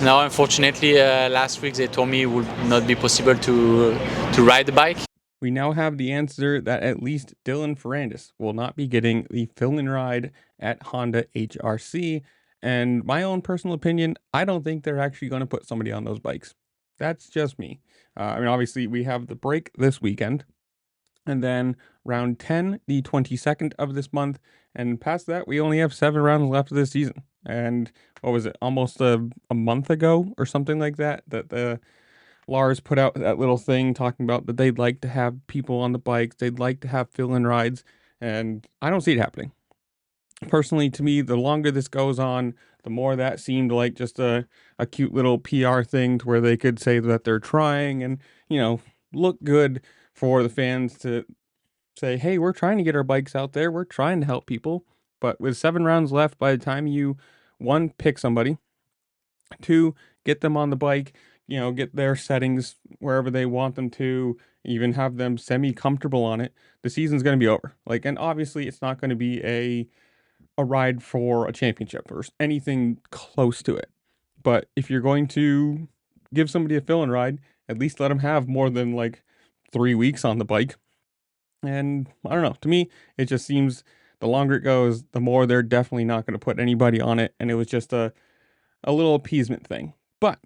No, unfortunately, last week they told me it would not be possible to ride the bike. We now have the answer that at least Dylan Ferrandis will not be getting the fill-in ride at Honda HRC. And my own personal opinion, I don't think they're actually going to put somebody on those bikes. That's just me. Obviously, we have the break this weekend, and then round 10, the 22nd of this month. And past that, we only have 7 rounds left of this season. And what was it, almost a month ago or something like that, that the Lars put out that little thing talking about that they'd like to have people on the bikes, they'd like to have fill-in rides, and I don't see it happening. Personally, to me, the longer this goes on, the more that seemed like just a cute little PR thing to where they could say that they're trying and, look good for the fans to say, hey, we're trying to get our bikes out there, we're trying to help people. But with 7 rounds left, by the time you, one, pick somebody, two, get them on the bike, get their settings wherever they want them to, even have them semi comfortable on it, the season's going to be over. Like, and obviously, it's not going to be a ride for a championship or anything close to it. But if you're going to give somebody a fill-in ride, at least let them have more than like 3 weeks on the bike. And I don't know. To me, it just seems the longer it goes, the more they're definitely not going to put anybody on it. And it was just a little appeasement thing. But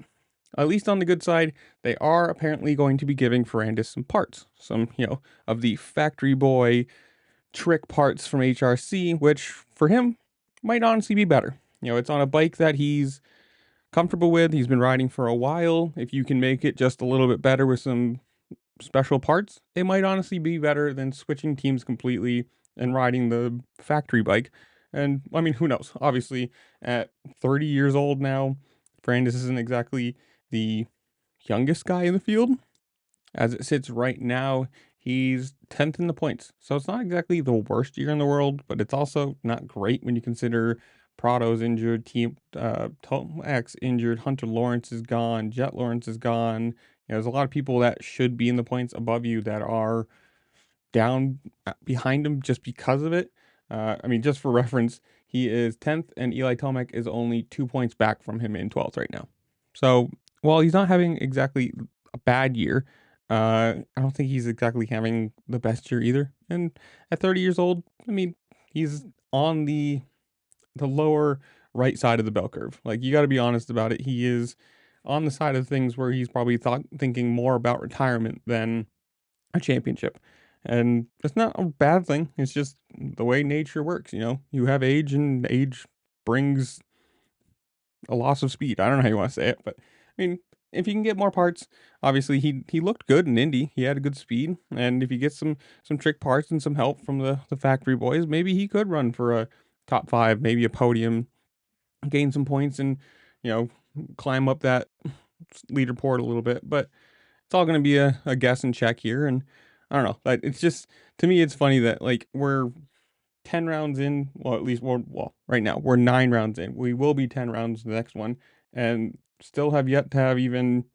at least on the good side, they are apparently going to be giving Ferrandis some parts, some, of the factory boy trick parts from HRC, which for him might honestly be better. It's on a bike that he's comfortable with, he's been riding for a while. If you can make it just a little bit better with some special parts, it might honestly be better than switching teams completely and riding the factory bike. And I mean, who knows? Obviously, at 30 years old now, Ferrandis isn't exactly the youngest guy in the field. As it sits right now, he's 10th in the points. So it's not exactly the worst year in the world, but it's also not great when you consider Prado's injured, Team X injured, Hunter Lawrence is gone, Jet Lawrence is gone. There's a lot of people that should be in the points above you that are down behind him just because of it. Just for reference, he is 10th, and Eli Tomac is only 2 points back from him in 12th right now. So while he's not having exactly a bad year, I don't think he's exactly having the best year either. And at 30 years old, he's on the lower right side of the bell curve. Like, you got to be honest about it. He is on the side of things where he's probably thinking more about retirement than a championship. And it's not a bad thing. It's just the way nature works. You have age, and age brings a loss of speed. I don't know how you want to say it, but if you can get more parts, obviously he looked good in Indy. He had a good speed, and if you get some trick parts and some help from the factory boys, maybe he could run for a top five, maybe a podium, gain some points, and you know climb up that leaderboard a little bit. But it's all going to be a guess and check here, and I don't know. Like, it's just, to me, it's funny that like we're 10 rounds in. Well, at least right now we're 9 rounds in. We will be 10 rounds the next one, and still have yet to have even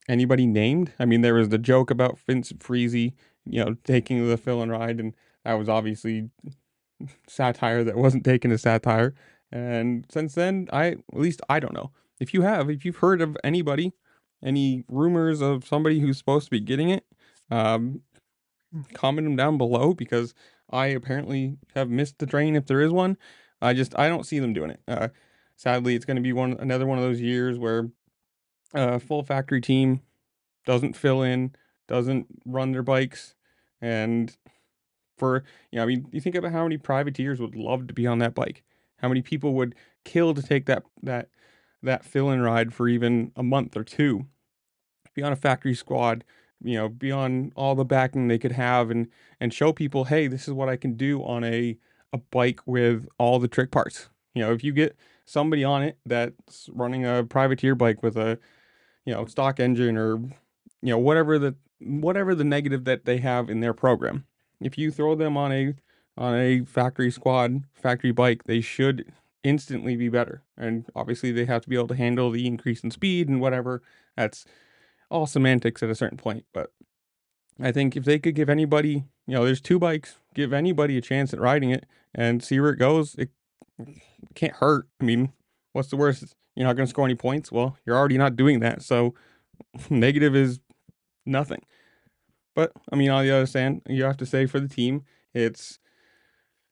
anybody named. There was the joke about Vincent Freezy, taking the fill and ride, and that was obviously satire that wasn't taken as satire. And since then, at least I don't know. If you've heard of anybody, any rumors of somebody who's supposed to be getting it, um, comment them down below, because I apparently have missed the train if there is one. I don't see them doing it. Sadly, it's going to be another one of those years where a full factory team doesn't fill in, doesn't run their bikes, and you think about how many privateers would love to be on that bike. How many people would kill to take that fill-in ride for even a month or two, be on a factory squad, be on all the backing they could have, and show people, hey, this is what I can do on a bike with all the trick parts. If you get somebody on it that's running a privateer bike with a stock engine, or whatever the negative that they have in their program, if you throw them on a factory squad, factory bike, they should instantly be better. And obviously they have to be able to handle the increase in speed and whatever. That's all semantics at a certain point. But I think if they could give anybody, there's 2 bikes, give anybody a chance at riding it and see where it goes, it can't hurt. What's the worst? you're not going to score any points. Well, you're already not doing that, so negative is nothing. But I mean, on the other hand, you have to say for the team, it's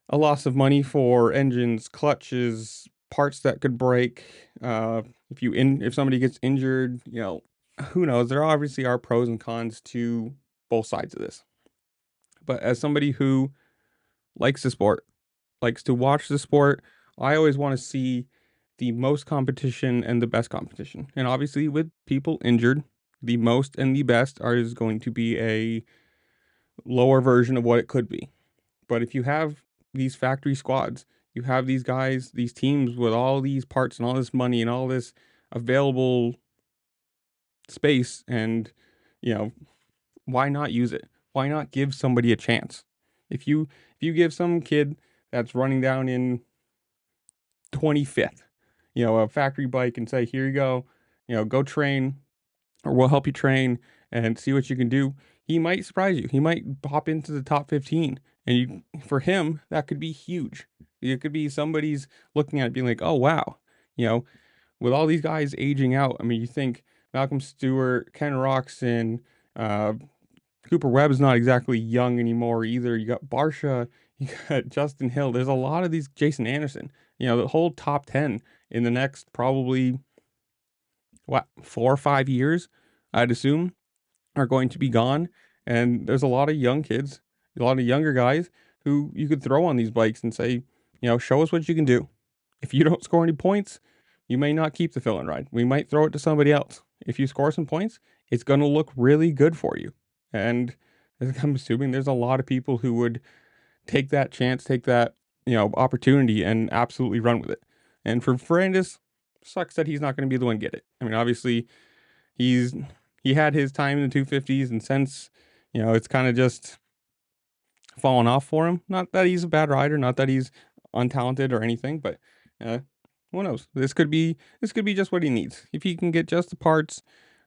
a loss of money for engines, clutches, parts that could break. If somebody gets injured, who knows? There obviously are pros and cons to both sides of this. But as somebody who likes the sport, likes to watch the sport, I always want to see the most competition and the best competition. And obviously, with people injured, the most and the best is going to be a lower version of what it could be. But if you have these factory squads, you have these guys, these teams with all these parts and all this money and all this available space, and why not use it? Why not give somebody a chance? If you give some kid that's running down in 25th, a factory bike and say, here you go, go train, or we'll help you train and see what you can do. He might surprise you. He might pop into the top 15. And for him, that could be huge. It could be somebody's looking at it being like, oh, wow. With all these guys aging out, I mean, you think Malcolm Stewart, Ken Roxon, Cooper Webb's not exactly young anymore either. You got Barsha, you got Justin Hill. There's a lot of these, Jason Anderson, the whole top 10 in the next probably, 4 or 5 years, I'd assume, are going to be gone. And there's a lot of young kids, a lot of younger guys who you could throw on these bikes and say, show us what you can do. If you don't score any points, you may not keep the fill and ride. We might throw it to somebody else. If you score some points, it's going to look really good for you. And I'm assuming there's a lot of people who would take that chance, take that, opportunity and absolutely run with it. And for Ferrandis, sucks that he's not going to be the one to get it. I mean, obviously, he had his time in the 250s, and since, it's kind of just fallen off for him. Not that he's a bad rider, not that he's untalented or anything, but who knows? This could be just what he needs. If he can get just the parts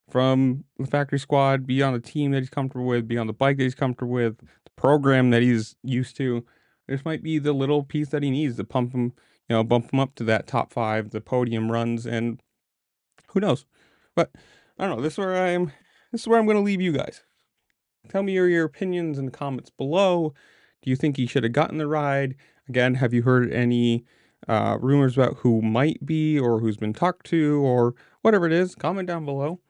from the factory squad, be on the team that he's comfortable with, be on the bike that he's comfortable with, the program that he's used to, this might be the little piece that he needs to bump him up to that top 5, the podium runs, and who knows? But I don't know. This is where I'm going to leave you guys. Tell me your opinions in the comments below. Do you think he should have gotten the ride? Again, have you heard any rumors about who might be, or who's been talked to, or whatever it is? Comment down below.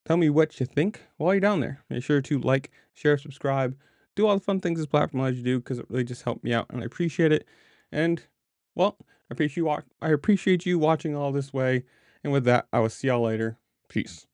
Tell me what you think while you're down there. Make sure to like, share, subscribe, do all the fun things this platform allows you to do, because it really just helped me out and I appreciate it. And well, I appreciate you watching all this way. And with that, I will see y'all later. Peace.